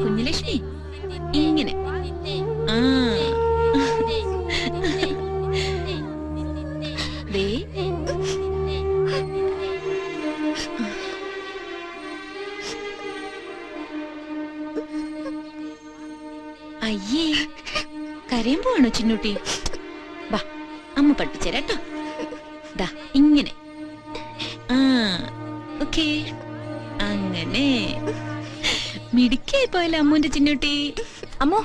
കുഞ്ഞുലക്ഷ്മി ഇങ്ങനെ. ആ ദേ അയ്യേ കരയുമ്പോണോ ചിന്നൂട്ടി? ബാ അമ്മ പഠിപ്പിച്ചേരാട്ടോ. ദാ ഇങ്ങനെ. ആ ഓക്കേ അങ്ങനെ മിടുക്കിയായി പോയല്ലോ അമ്മുന്റെ ചിന്നൂട്ടി. അമ്മോ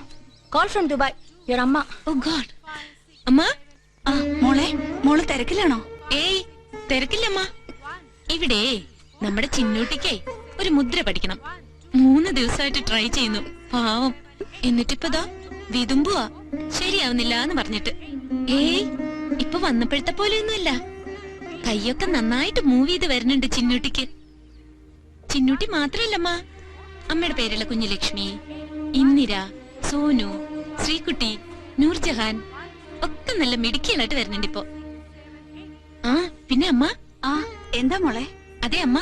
കോൾ ഫ്രം ദുബായ്. യുവർ അമ്മ. ഓ ഗോഡ്. അമ്മ മോള് തിരക്കിലാണോ? ഏയ് തിരക്കില്ലമ്മ. ഇവിടെ നമ്മുടെ ചിന്നൂട്ടിക്കേ ഒരു മുദ്ര പഠിക്കണം. 3 ദിവസമായിട്ട് ട്രൈ ചെയ്യുന്നു. പാവം. എന്നിട്ടിപ്പതാ വിതുമ്പുവാ. ശരിയാവുന്നില്ല എന്ന് പറഞ്ഞിട്ട്. ഏയ് ഇപ്പൊ വന്നപ്പോഴത്തെ പോലെയൊന്നുമല്ല. കൈയൊക്കെ നന്നായിട്ട് മൂവ് ചെയ്ത് വരുന്നുണ്ട് ചിന്നൂട്ടിക്ക്. ചിന്നൂട്ടി മാത്രല്ലമ്മ, അമ്മയുടെ പേരുള്ള കുഞ്ഞുലക്ഷ്മി, ഇന്ദിര, സോനു, ശ്രീകുട്ടി, നൂർജഹാൻ ഒക്കെ നല്ല മിടുക്കികളായിട്ട് വരുന്നുണ്ട് ഇപ്പൊ. ആ പിന്നെ അമ്മ. ആ എന്താ മോളെ? അതെ അമ്മ,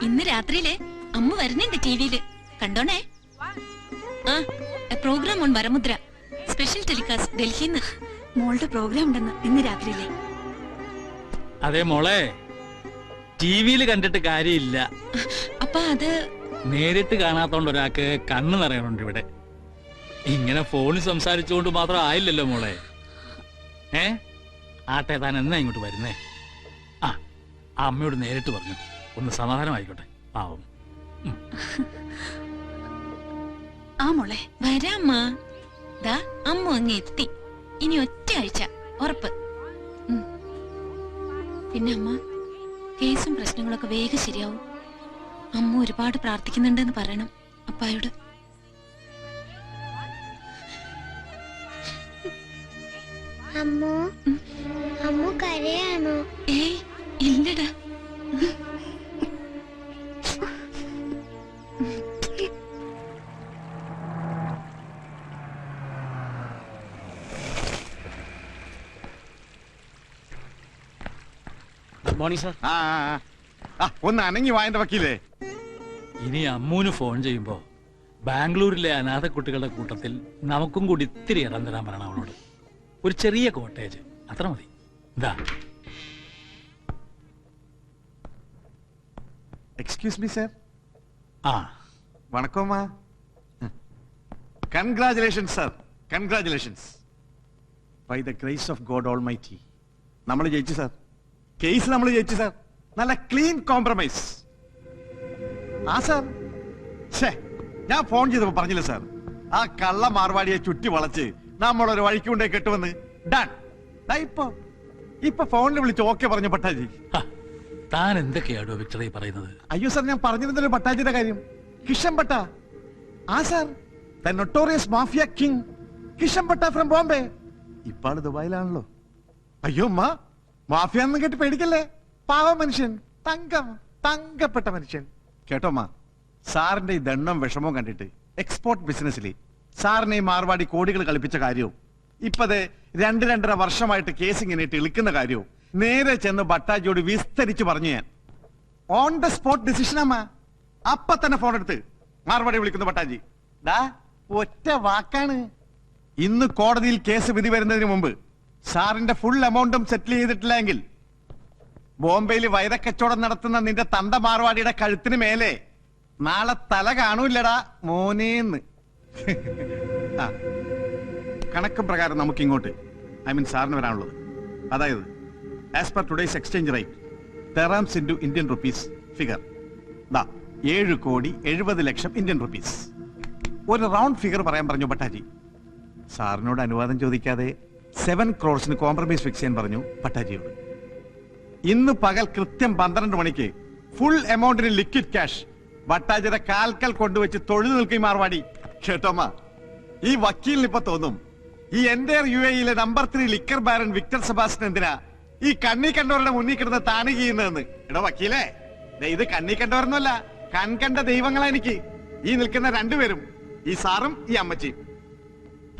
ഇന്ന് രാത്രിയില് അമ്മ വരുന്നുണ്ട് ടിവിയില്. കണ്ടോണേ. ആ പ്രോഗ്രാം ഓൺ വരമുദ്ര, സ്പെഷ്യൽ ടെലികാസ്റ്റ് ഡൽഹിന്ന്. മോളുടെ പ്രോഗ്രാം ഉണ്ടെന്ന് ഇന്ന് രാത്രിയിലെ. അതെ മോളെ, ടിവിയിൽ കണ്ടിട്ട് കാര്യമില്ല. അപ്പൊ അത് നേരിട്ട് കാണാത്തോണ്ട് ഒരാൾക്ക് കണ്ണ് നിറയണുണ്ട് ഇവിടെ. ഇങ്ങനെ ഫോണിൽ സംസാരിച്ചുകൊണ്ട് മാത്രം ആയില്ലല്ലോ മോളെ. ആട്ടെ, താൻ എന്നാ ഇങ്ങോട്ട് വരുന്നേ? ആ അമ്മയോട് നേരിട്ട് പറഞ്ഞു, ഒന്ന് സമാധാനമായിക്കോട്ടെ പാവം. ആ മോളെ വരാമ്മ. ദാ അമ്മ അങ്ങ് എത്തി. ഇനി ഒറ്റ ആഴ്ച ഉറപ്പ്. പിന്നെ അമ്മ, കേസും പ്രശ്നങ്ങളൊക്കെ വേഗം ശരിയാവും. അമ്മ ഒരുപാട് പ്രാർത്ഥിക്കുന്നുണ്ടെന്ന് പറയണം അപ്പായോട്. അമ്മോ അമ്മു കരയാണോ? ഏയ് ഇല്ലടാ. Morning sir. ഒന്ന് അനങ്ങി വായന്റെ വക്കീലേ. ഇനി അമ്മൂന് ഫോൺ ചെയ്യുമ്പോ ബാംഗ്ലൂരിലെ അനാഥ കുട്ടികളുടെ കൂട്ടത്തിൽ നമുക്കും കൂടി ഇത്തിരി ഇടം തരാൻ പറയണം അവളോട്. ഒരു ചെറിയ കോട്ടേജ് അത്ര മതി. ഇതാ. Excuse me sir. ആ വണക്കോമാ. Congratulations sir, congratulations. By the grace of God almighty നമ്മൾ ജയിച്ചു സർ. കേസ് നമ്മൾ ജയിച്ചു സർ. നല്ല ക്ലീൻ കോംപ്രമൈസ്. ആ സർ, ഞാൻ ഫോൺ ചെയ്തപ്പോ പറഞ്ഞില്ല സർ, ആ കള്ള മാർവാടിയെ ചുറ്റി വളച്ച് നമ്മളൊരു വഴിക്ക് കൊണ്ടേ കെട്ടുവന്ന്. ഡൺ. ഇപ്പൊ ഫോണിൽ വിളിച്ച് ഓക്കെ പറഞ്ഞു പട്ടാജി. താൻ എന്തൊക്കെയാണോ വിക്ടറി പറയുന്നത്? അയ്യോ സർ, ഞാൻ പറഞ്ഞിരുന്നല്ലോ പട്ടാജിയുടെ കാര്യം. കിഷൻ പട്ട. ആ sir, the notorious mafia king Kishan പട്ട ഫ്രം ബോംബെ. ഇപ്പാള് ദുബായിലാണല്ലോ. അയ്യോ അമ്മ, മാഫിയ എന്ന് കേട്ട് പേടിക്കല്ലേ. പാവ മനുഷ്യൻ, തങ്കപ്പെട്ട മനുഷ്യൻ. കേട്ടോമ്മ, സാറിന്റെ ഈ ദണ്ണം വിഷമവും കണ്ടിട്ട് എക്സ്പോർട്ട് ബിസിനസ്സിൽ സാറിനെ ഈ മാർവാടി കോടികൾ കളിപ്പിച്ച കാര്യവും ഇപ്പത് 2-2.5 വർഷമായിട്ട് കേസ് ഇങ്ങനെ ഇളിക്കുന്ന കാര്യവും നേരെ ചെന്ന് ഭട്ടാജിയോട് വിസ്തരിച്ച് പറഞ്ഞു. ഞാൻ ഓൺ ദ സ്പോട്ട് ഡിസിഷൻ അമ്മ. അപ്പൊ തന്നെ ഫോൺ എടുത്ത് മാർവാടി വിളിക്കുന്നു ഭട്ടാജി. ഒറ്റ വാക്കാണ്. ഇന്ന് കോടതിയിൽ കേസ് വിധി വരുന്നതിന് മുമ്പ് സാറിന്റെ ഫുൾ എമൗണ്ടും സെറ്റിൽ ചെയ്തിട്ടില്ലെങ്കിൽ ബോംബെയിൽ വൈരക്കച്ചവടം നടത്തുന്ന നിന്റെ തന്ത മാർവാടിയുടെ കഴുത്തിന് മേലെ നാളെ തല കാണൂല്ലടാ മോനേന്ന്. കണക്ക് പ്രകാരം നമുക്ക് ഇങ്ങോട്ട്, ഐ മീൻ സാറിന് വരാനുള്ളത്, അതായത് as per today's exchange rate dirhams into Indian rupees figure 7,70,00,000 Indian rupees. ഒരു റൗണ്ട് ഫിഗർ പറയാൻ പറഞ്ഞു ഭട്ടാജി. സാറിനോട് അനുവാദം ചോദിക്കാതെ 7 crores കോംപ്രമൈസ് ഫിക്സ് ചെയ്യാൻ പറഞ്ഞു ഭട്ടാജിയോട്. ഇന്ന് പകൽ കൃത്യം 12 മണിക്ക് ഫുൾ എമൗണ്ടിന് ലിക്വിഡ് ക്യാഷ് ഭട്ടാജിയുടെ കാൽക്കൽ കൊണ്ടുവച്ച് തൊഴിൽ നിൽക്കും മാർവാടി. കേട്ടോമ്മ, ഈ വക്കീലിന് ഇപ്പൊ തോന്നും ഈ entire UAE number 3 liquor baron Victor Sebastian എന്തിനാ ഈ കണ്ണി കണ്ടവരുടെ മുന്നിൽ കിടന്ന് താണി ചെയ്യുന്നതെന്ന്. എടോ വക്കീലേ, ഇത് കണ്ണി കണ്ടവരൊന്നുമല്ല, കൺകണ്ട ദൈവങ്ങളാ എനിക്ക് ഈ നിൽക്കുന്ന രണ്ടുപേരും, ഈ സാറും ഈ അമ്മച്ചിയും.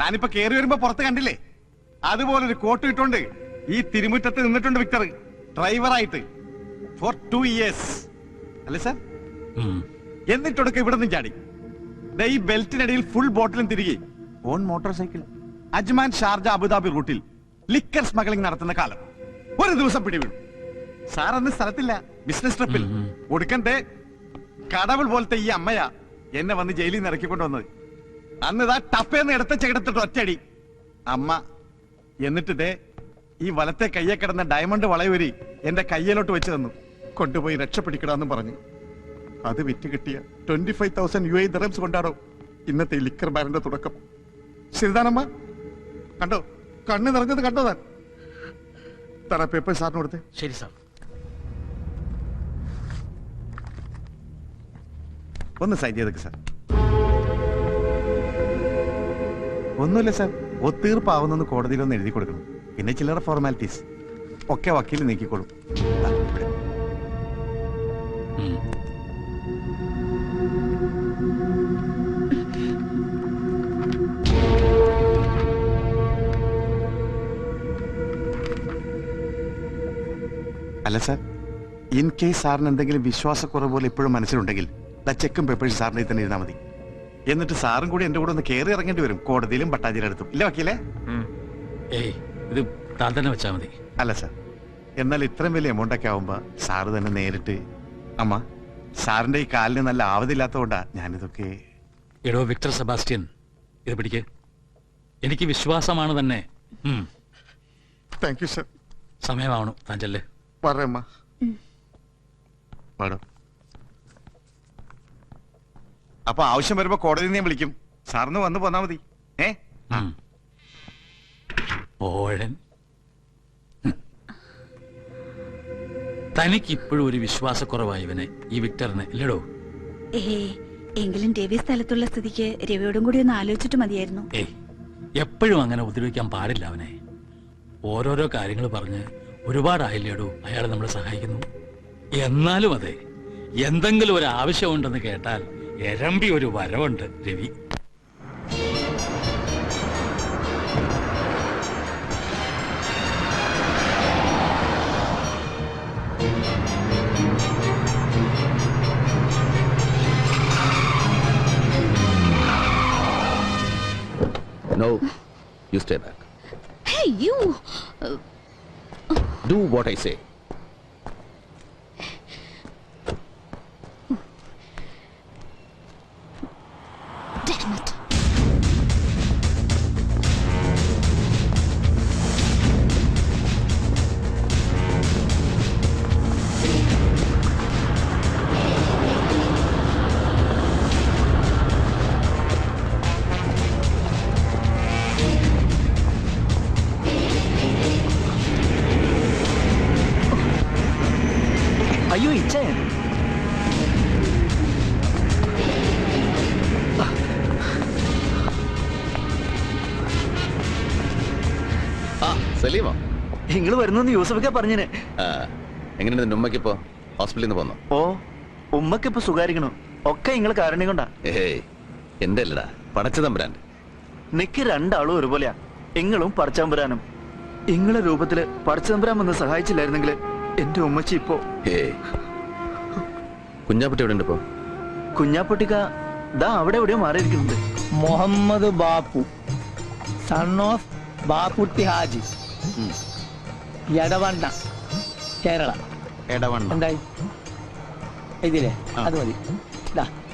താനിപ്പോ കേറി വരുമ്പോ പുറത്ത് കണ്ടില്ലേ, അതുപോലൊരു കോട്ട് ഇട്ടോണ്ട് ഈ തിരുമുറ്റത്ത് നിന്നിട്ടുണ്ട് വിക്ടർ ഡ്രൈവറായിട്ട് ഫോർ 2 years. അല്ലേ സാർ? എന്നിട്ടൊടുക്ക ഇവിടെ നിന്ന് ചാടി ദേ ഈ ബെൽറ്റിനടിയിൽ ഫുൾ ബോട്ടിലും തിരികെ on motor cycle Ajman Sharjah Abu Dhabi റൂട്ടിൽ ലിക്കർ സ്മഗ്ലിംഗ് നടത്തുന്ന കാലം ഒരു ദിവസം പിടിവിടും. സാർ അന്ന് സ്ഥലത്തില്ല, ബിസിനസ് ട്രിപ്പിൽ. ഒടുക്കന്റെ കടവൾ പോലത്തെ ഈ അമ്മയാ എന്നെ വന്ന് ജയിലിൽ നിന്ന് ഇറക്കിക്കൊണ്ടുവന്നത്. അന്ന് ഇതാ ടപ്പേന്ന് എടുത്ത ചെകിടത്തിട്ട് ഒറ്റയടി അമ്മ. എന്നിട്ട് ദേ ഈ വലത്തെ കയ്യെ കിടന്ന ഡയമണ്ട് വളയൂരി എന്റെ കയ്യിലോട്ട് വെച്ച് തന്നു. കൊണ്ടുപോയി രക്ഷപ്പെടിക്കണമെന്ന് പറഞ്ഞു. അത് വിറ്റ് കിട്ടിയ 25,000 UAE ദിർഹംസ് കൊണ്ടാണോ ഇന്നത്തെ ലിക്കർ ബാരന്റെ തുടക്കം. ശരിതാനമ്മ? കണ്ടോ? കണ്ണ് നിറഞ്ഞത് കണ്ടോ താൻ? തറ പേപ്പർ സാറിന് കൊടുത്തേ. ശരി സാർ. ഒന്ന് സൈൻ ചെയ്തേക്ക് സാർ. ഒന്നുമില്ല സാർ, ഒത്തീർപ്പാവുന്നെന്ന് കോടതിയിലൊന്ന് എഴുതി കൊടുക്കണം. പിന്നെ ചില്ലറ ഫോർമാലിറ്റീസ് ഒക്കെ വക്കീൽ നീക്കിക്കോളും. ദാ ഇവിടെ. അല്ല സാർ, ഇൻ കേസ് സാറിന് എന്തെങ്കിലും വിശ്വാസക്കുറവ് പോലെ ഇപ്പോഴും മനസ്സിലുണ്ടെങ്കിൽ ചെക്കും പേപ്പേഴ്സ് സാറിനെ തന്നെ ഇരുന്നാൽ മതി. എന്നിട്ട് സാറും കൂടി എന്റെ കൂടെ ഒന്ന് കയറി ഇറങ്ങേണ്ടി വരും, കോടതിയിലും പട്ടാജിയുടെ അടുത്തും. ഇല്ല വക്കീലേ? ഏയ്, ഇത് താൻ തന്നെ വെച്ചാൽ മതി. അല്ല സാർ, എന്നാൽ ഇത്രയും വലിയ എമൗണ്ട് ഒക്കെ ആവുമ്പോ സാറ് തന്നെ നേരിട്ട്. അമ്മ, സാറിന്റെ ഈ കാലിന് നല്ല ആവതില്ലാത്തതുകൊണ്ടാ ഞാനിതൊക്കെ. എടോ വിക്ടർ സെബാസ്റ്റ്യൻ, ഇത് പിടിക്ക്. എനിക്ക് വിശ്വാസമാണ് തന്നെ. Thank you sir. സമയമാവണു, താൻ ചെല്ല്. പറയമ്മ. പാടോ. അപ്പൊ ആവശ്യം വരുമ്പോ കോടതിയിൽ ഞാൻ വിളിക്കും. സാറിന് വന്ന് പോന്നാ മതി. പോഴൻ, തനിക്ക് ഇപ്പോഴും ഒരു വിശ്വാസക്കുറവായി ഇവനെ, ഈ വിക്ടറിന്, ഇല്ലടോ? എങ്കിലും രവി സ്ഥലത്തുള്ള സ്ഥിതിക്ക് രവിയോടും കൂടി ഒന്ന് ആലോചിച്ചിട്ട് മതിയായിരുന്നു. എപ്പോഴും അങ്ങനെ ഉപദ്രവിക്കാൻ പാടില്ല അവനെ. ഓരോരോ കാര്യങ്ങൾ പറഞ്ഞ് ഒരുപാടായില്ലേടോ അയാൾ നമ്മളെ സഹായിക്കുന്നു. എന്നാലും അതെ, എന്തെങ്കിലും ഒരു ആവശ്യമുണ്ടെന്ന് കേട്ടാൽ എരമ്പി ഒരു വരവുണ്ട് Ravi. No, you stay back. Hey, you! Do what I say. Damn it! അയ്യോ ഇച്ചയൻ, സലീമോ? നിങ്ങള് വരുന്നു യൂസഫൊക്കെ പറഞ്ഞിന്. എങ്ങനെയുണ്ട് നിന്റെ ഉമ്മക്കിപ്പോ? ഹോസ്പിറ്റലിൽ നിന്ന് പോന്നോ? ഓ, ഉമ്മക്കിപ്പോ സുഖാരിക്കണു. ഒക്കെ നിങ്ങള് കാരണം കൊണ്ടാ. എന്റെ അല്ലടാ, പടച്ചതമ്പുരാൻ. നിക്ക് രണ്ടാളും ഒരുപോലെയാ, നിങ്ങളും പടച്ചതമ്പുരാനും. നിങ്ങളെ രൂപത്തില് പടച്ചതമ്പുരാൻ വന്ന് സഹായിച്ചില്ലായിരുന്നെങ്കിൽ എന്റെ ഉമ്മച്ചി ഇപ്പോ. കുഞ്ഞാപ്പട്ടി എവിടെ ഉണ്ട് ഇപ്പോ? കുഞ്ഞാപ്പൊട്ടിക്ക ദാ അവിടെ എവിടെയോ മാറിയിരിക്കുന്നുണ്ട്. Muhammad Bappu, son of Bapputty Haji, Edavanna, Kerala. എടവണ്ണ എന്തായി ഇതില്ലേ? അത് മതി.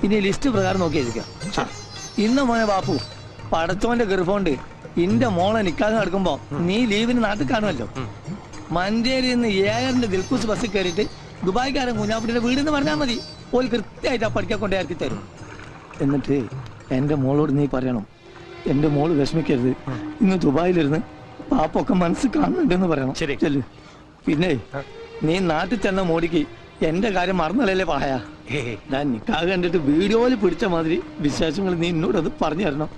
ഇനി ലിസ്റ്റ് പ്രകാരം നോക്കി എഴുതിക്കാം. ഇന്ന് മോനെ ബാപ്പു, പടച്ചോന്റെ ഗർഭമുണ്ട് ഇന്റെ മോളെ നിക്കാതെ നടക്കുമ്പോ നീ ലീവിന് നാട്ടിൽ കാണുമല്ലോ. മഞ്ചേരിയിൽ നിന്ന് ഏഴറിന്റെ ദിൽക്കൂസ് ബസ്സിൽ കയറിയിട്ട് ദുബായ്ക്കാരൻ കുഞ്ഞാപ്പിന്റെ വീടെന്ന് പറഞ്ഞാൽ മതി. ഓല് കൃത്യമായിട്ട് ആ പഠിക്കാൻ കൊണ്ടേ ഇറക്കി തരും. എന്നിട്ട് എന്റെ മോളോട് നീ പറയണം, എന്റെ മോള് വിഷമിക്കരുത്, ഇന്ന് ദുബായിലിരുന്ന് പാപ്പൊക്കെ മനസ്സ് കാണുന്നുണ്ടെന്ന് പറയണം. ചെല്ലു. പിന്നെ നീ നാട്ടിൽ ചെന്ന മോടിക്ക് എന്റെ കാര്യം മറന്നല്ലേ പറയാ. ഞാൻ നിക്കാതെ കണ്ടിട്ട് വീഡിയോയില് പിടിച്ച മാതിരി വിശേഷങ്ങൾ നീ എന്നോട് അത് പറഞ്ഞു തരണം.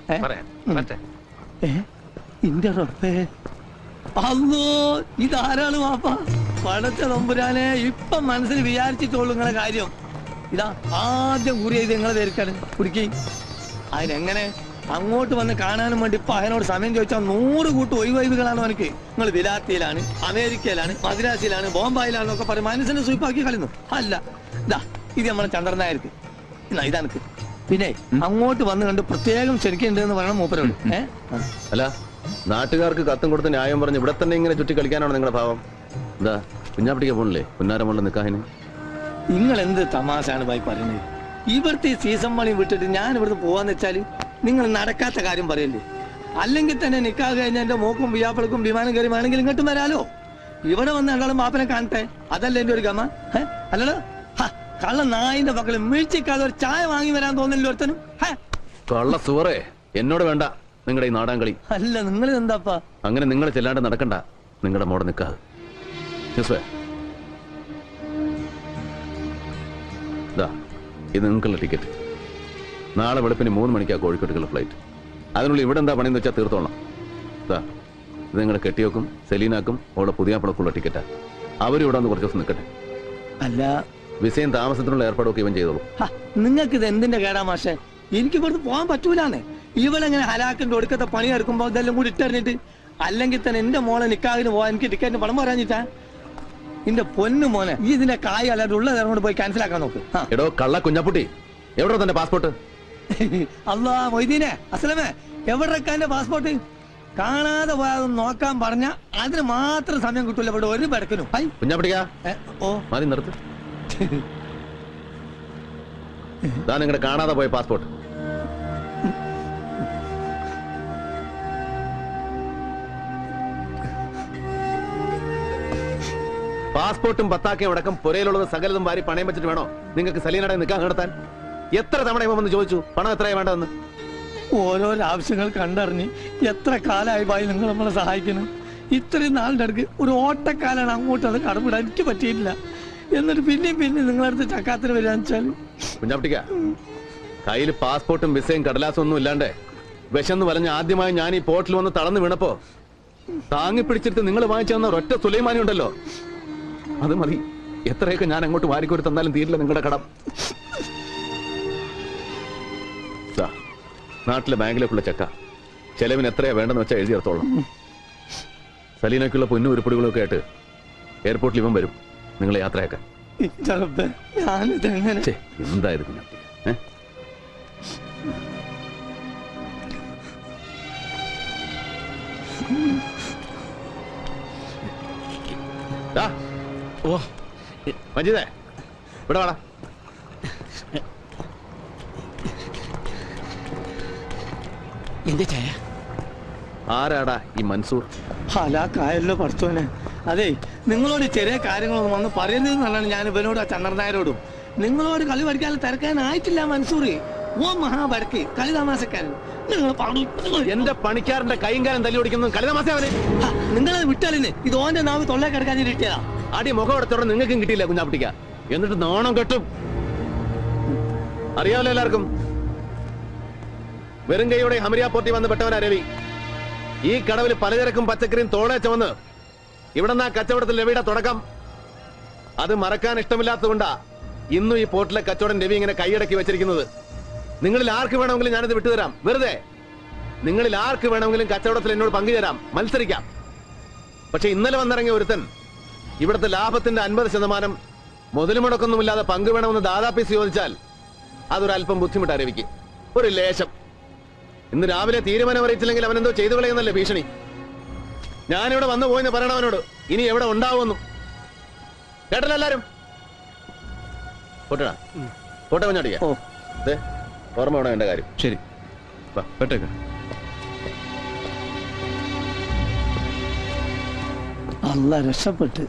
ഇന്റെ റബ്ബേ, അല്ലോ ഇതാരാണ് വാപ്പ? പടച്ച തമ്പുരാനെ, ഇപ്പൊ മനസ്സിൽ വിചാരിച്ചിട്ടുള്ളൂ നിങ്ങളെ കാര്യം. ഇതാ ആദ്യം കുറി ചെയ്ത് നിങ്ങളെ പേർക്കാണ് കുടിക്കി. അതിനെങ്ങനെ അങ്ങോട്ട് വന്ന് കാണാനും വേണ്ടി ഇപ്പൊ അതിനോട് സമയം ചോദിച്ചാൽ 100 കൂട്ട് ഒഴിവൊഴിവുകളാണ് എനിക്ക്. നിങ്ങൾ വിലാത്തിയിലാണ്, അമേരിക്കയിലാണ്, മദ്രാസിലാണ്, ബോംബായിലാണെന്നൊക്കെ പറയും മനസ്സിനെ സൂപ്പാക്കി കളിന്നു. അല്ല, ഇതാ ഇത് നമ്മളെ ചന്ദ്രനായർക്ക്. ഇതാ എനിക്ക് പിന്നെ അങ്ങോട്ട് വന്ന് കണ്ട് പ്രത്യേകം ക്ഷണിക്കുന്നുണ്ടെന്ന് പറയണം മൂപ്പരോട്. അല്ല, നാട്ടുകാർക്ക് കത്തും കൊടുത്ത് ന്യായം പറഞ്ഞ് ഇവിടെ തന്നെ ഇങ്ങനെ ചുറ്റി കളിക്കാനാണ് നിങ്ങളുടെ ഭാവം? എന്താ കുഞ്ഞാപ്പിടിക്കാൻ പോണില്ലേ പുന്നാരമുള്ള നിക്കാഹിന്? നിങ്ങൾ എന്ത് തമാശാണ് ഭായി പറയുന്നത്? ഇവിടുത്തെ ഈ സീസൺ പണി വിട്ടിട്ട് ഞാൻ ഇവിടുന്ന് പോവാന്ന് വെച്ചാല് നിങ്ങൾ നടക്കാത്ത കാര്യം പറയല്ലേ? അല്ലെങ്കിൽ തന്നെ നിക്കാഹ് കഴിഞ്ഞ എന്റെ മോക്കും വിയാപ്പിളക്കും വിമാനം കയറി വേണമെങ്കിൽ ഇങ്ങോട്ടും വരാലോ. ഇവിടെ വന്ന് രണ്ടാളും മാപ്പനെ കാണട്ടെ, അതല്ലേ എന്റെ ഒരു ഗമ? അല്ലല്ലോ കള്ള നായിന്റെ മക്കള് വീഴ്ചക്കാതെ ഒരു ചായ വാങ്ങി വരാൻ തോന്നില്ല ഒരുത്തനും. കള്ള സുവറേ, എന്നോട് വേണ്ട നിങ്ങളുടെ ഈ നാടാങ്കളി. അല്ല നിങ്ങൾ എന്താപ്പാ അങ്ങനെ നിങ്ങൾ ചെല്ലാണ്ട് നടക്കണ്ട നിങ്ങളുടെ മോടെ നിക്കാഹ്. ഇത് നിങ്ങൾക്കുള്ള ടിക്കറ്റ്. നാളെ വെളുപ്പിന് 3 മണിക്കാ കോഴിക്കോട്ടുള്ള ഫ്ലൈറ്റ്. അതിനുള്ളിൽ ഇവിടെ എന്താ പണിയെന്ന് വെച്ചാൽ തീർത്തോളാം. ഇത് നിങ്ങളുടെ കെട്ടിയോക്കും സെലീനാക്കും അവളുടെ പുതിയാപ്പിളക്കുള്ള ടിക്കറ്റാ. അവരും ഇവിടെ വന്ന് കുറച്ച് ദിവസം നിൽക്കട്ടെ. അല്ല, വിസയും താമസത്തിനുള്ള ഏർപ്പാടൊക്കെ ഇവൻ ചെയ്തോളൂ. നിങ്ങൾക്ക് ഇത് എന്തിന്റെ കേടാ മാഷെ? എനിക്ക് ഇവിടുന്ന് പോകാൻ പറ്റൂലാന്ന്. ഇവളെങ്ങനെ ഹലാക്കിന്റെ ഒടുക്കത്തെ പണി എടുക്കുമ്പോ ഇതെല്ലാം കൂടി ഇട്ടെറിഞ്ഞിട്ട്, അല്ലെങ്കിൽ തന്നെ എന്റെ മോളെ നിക്കാഹിന് പോവാൻ എനിക്ക് ടിക്കറ്റിന് പണം പറയാഞ്ഞിട്ടാ? എന്റെ പൊന്നു മോനെ, ഈ ഇതിന്റെ കായ് അല്ലാതെ ഉള്ളത് കൊണ്ട് പോയി ക്യാൻസൽ ആക്കാൻ നോക്ക്. എടോ കള്ള കുഞ്ഞാപ്പുട്ടി, എവിടെ തന്റെ പാസ്പോർട്ട്? അല്ലാ മൊയ്തീനെ, അസ്ലമേ, എവിടെക്കാ എന്റെ പാസ്പോർട്ട്? കാണാതെ പോയാതൊന്ന് നോക്കാൻ പറഞ്ഞ അതിന് മാത്രം സമയം കിട്ടൂല ഇവിടെ ഒരു പെടക്കിനും. കുഞ്ഞാപ്പിടിക്കാ ഓ മതി, നിർത്ത്. ഇതാ നിങ്ങളുടെ കാണാതെ പോയ പാസ്പോർട്ട്. പാസ്പോർട്ടും പത്താക്കയും അടക്കം പുരയിലുള്ളത് സകലതും വാരി പണയം വെച്ചിട്ട് വേണോ നിങ്ങൾക്ക് സലീനയുടെ നിൽക്കാൻ നടത്താൻ? എത്ര തവണ ഇവൻ വന്ന് ചോദിച്ചു പണം എത്രയാ വേണ്ടതെന്ന്? ഓരോരോ ആവശ്യങ്ങൾ കണ്ടറിഞ്ഞ് എത്ര കാലമായി ഭായി നിങ്ങൾ നമ്മളെ സഹായിക്കണം. ഇത്രയും നാളിന്റെ അടുക്ക് ഒരു ഓട്ടക്കാലാണ് അങ്ങോട്ട് അത് കടമിടാൻ എനിക്ക് പറ്റിയിട്ടില്ല. എന്നിട്ട് പിന്നെയും നിങ്ങളടുത്ത് ചക്കാത്തിന് വരികയെന്ന് വെച്ചാല് കുഞ്ഞാപ്പിട്ടിക്ക, കയ്യിൽ പാസ്പോർട്ടും വിസയും കടലാസും ഒന്നും ഇല്ലാണ്ട് വിശന്ന് വലഞ്ഞ് ആദ്യമായി ഞാൻ ഈ പോർട്ടിൽ വന്ന് തളർന്നു വീണപ്പോ താങ്ങി പിടിച്ചിട്ട് നിങ്ങൾ വാങ്ങിച്ചു തന്ന ഒരൊറ്റ സുലൈമാനി ഉണ്ടല്ലോ, അത് മതി. എത്രയൊക്കെ ഞാൻ അങ്ങോട്ട് വാരിക്കോരി തന്നാലും തീരില്ല നിങ്ങളുടെ കടം. നാട്ടിലെ ബാങ്കിലേക്കുള്ള ചെക്ക, ചെലവിന് എത്രയാ വേണ്ടെന്ന് വെച്ചാൽ എഴുതി എടുത്തോളാം. സലീനയ്ക്കുള്ള പൊന്നും ഉരുപ്പടികളും ഒക്കെ ആയിട്ട് എയർപോർട്ടിൽ ഇവൻ വരും നിങ്ങളെ യാത്രയാക്കാൻ. എന്തായത് കുഞ്ഞാപ്പിട്ടി? ഓ മജീദേ, ഇവിടെ വാടാ. എന്റെ ചായ ആരാടാ ഈ മൻസൂർ? ഹലാക്കായല്ലോ പഠിച്ചോനെ. അതെ, നിങ്ങളോട് ചെറിയ കാര്യങ്ങളൊന്നും വന്ന് പറയുന്നതെന്നാണ് ഞാൻ ഇവനോട് ആ ചന്ദ്രനായരോടും. നിങ്ങളോട് കളി പഠിക്കാൻ തിരക്കാനായിട്ടില്ല മൻസൂർ. ഓ മഹാബടക്ക് കളി താമസക്കാരൻ. എന്റെ പണിക്കാരന്റെ കൈയും കാലം തല്ലി ഓടിക്കുന്നത് കളി താമസവന്. നിങ്ങളത് വിട്ടാലിന് ഇത് ഓന്റെ നാവ് തൊള്ളേ കിടക്കാൻ കിട്ടിയതാ. അടി മുഖം എടുത്തോടെ നിങ്ങൾക്കും കിട്ടിയില്ല കുഞ്ഞാപ്പിട്ടിക്ക. എന്നിട്ട് നാണം കെട്ടും. അറിയാമല്ലോ എല്ലാവർക്കും, വെറും കൈയോടെ ഹമരിയ പോർട്ടി വന്ന് പെട്ടവനാ രവി. ഈ കടവിൽ പലചരക്കും പച്ചക്കറിയും തോളെ ചുമന്ന് ഇവിടെ നിന്ന് ആ കച്ചവടത്തിൽ രവിയുടെ തുടക്കം. അത് മറക്കാൻ ഇഷ്ടമില്ലാത്തതുകൊണ്ടാ ഇന്നും ഈ പോർട്ടിലെ കച്ചവടം രവി ഇങ്ങനെ കൈയടക്കി വെച്ചിരിക്കുന്നത്. നിങ്ങളിൽ ആർക്ക് വേണമെങ്കിലും ഞാനിത് വിട്ടുതരാം. വെറുതെ നിങ്ങളിൽ ആർക്ക് വേണമെങ്കിലും കച്ചവടത്തിൽ എന്നോട് പങ്കുചേരാം, മത്സരിക്കാം. പക്ഷെ ഇന്നലെ വന്നിറങ്ങിയ ഒരുത്തൻ ഇവിടുത്തെ ലാഭത്തിന്റെ 50% മുതൽ മുടക്കൊന്നുമില്ലാതെ പങ്കു വേണമെന്ന് ദാദാപ്പീസ് ചോദിച്ചാൽ അതൊരല്പം ബുദ്ധിമുട്ടാ രവിക്ക്. ഒരു ലേശം. ഇന്ന് രാവിലെ തീരുമാനം അറിയിച്ചില്ലെങ്കിൽ അവനെന്തോ ചെയ്തു കളയുന്നല്ലേ ഭീഷണി. ഞാനിവിടെ വന്നു പോയെന്ന് പറയണവനോട് ഇനി എവിടെ ഉണ്ടാവുമെന്നും. കേട്ടല്ലോ എല്ലാരും? പോട്ടടാ, പോട്ടെ കുഞ്ഞാടിക്ക. അതെ, ഓർമ്മ വേണം എന്റെ കാര്യം. ശരി, പെട്ടേക്ക. അല്ല രക്ഷപ്പെട്ട്